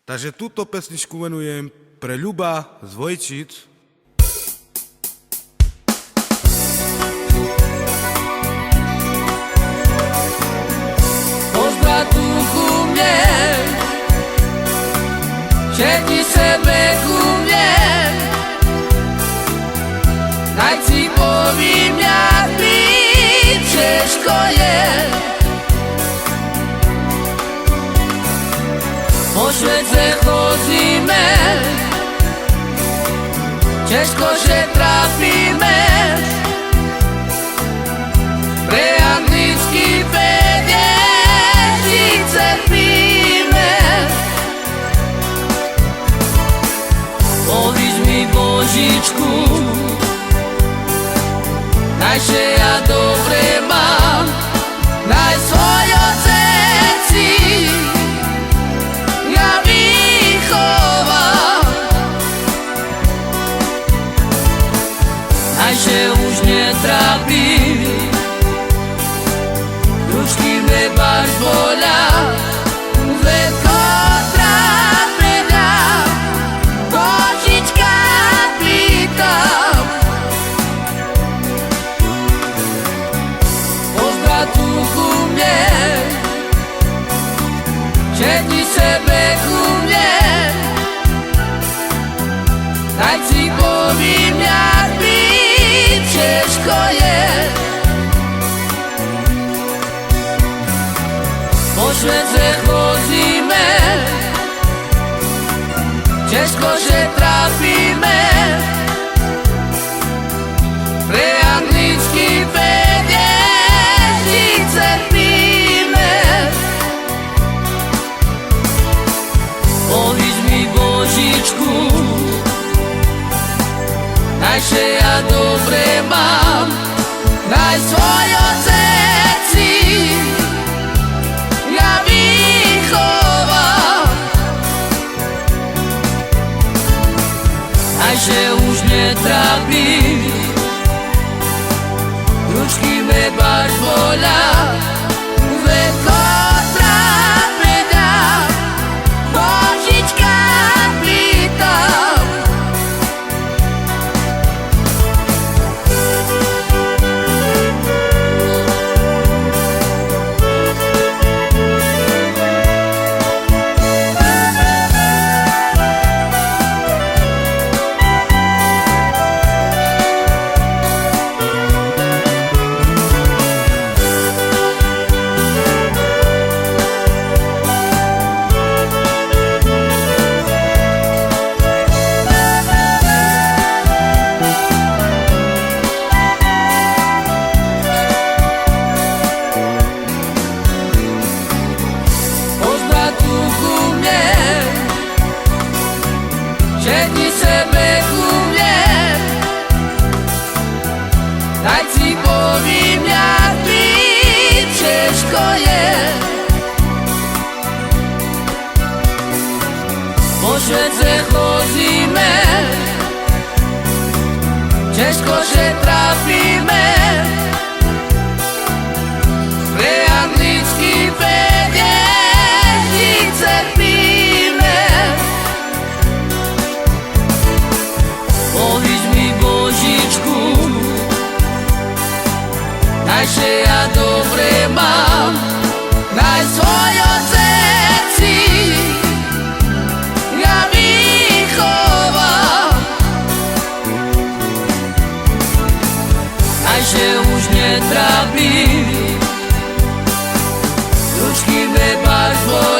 Takže túto pesničku venujem pre Ľuba z Vojčic. Pozdrav tu ku mne, všetci sebe ku mne, daj si povím, jak mi ťažko je. Po Švédce chodíme, ťažko že trápime, pre anglický penieží trpíme. Povíš mi Božičku, najže ja dobre mám, daj svoje ceci, ja vychovám. Najže už netrápi, ručky me baš boľa, zvetko trápe mňa, Božička pýtam. Pozdrav tu ku mne, všetci sebe ku mne, daj si povím, jak mi ťažko je. Po Švédce chodíme, ťažko že trápime, pre anglický penieží trpíme. Povíš mi Božičku, najže ja dobre mám, daj svoje ceci, ja vychovám. Najže už netrápi, ručky me baš boľa, zvetko trápe mňa, Božička pýtam. Všetci sebe ku mne, daj si povím, jak mi ťažko je. Po Švédce chodíme, ťažko že trápime, pre anglický penieží trpíme. Povíš mi Božičku, najže ja dobre mám, daj svoje ceci, ja vychovám. Najže už netrápi, ručky me baš boľa,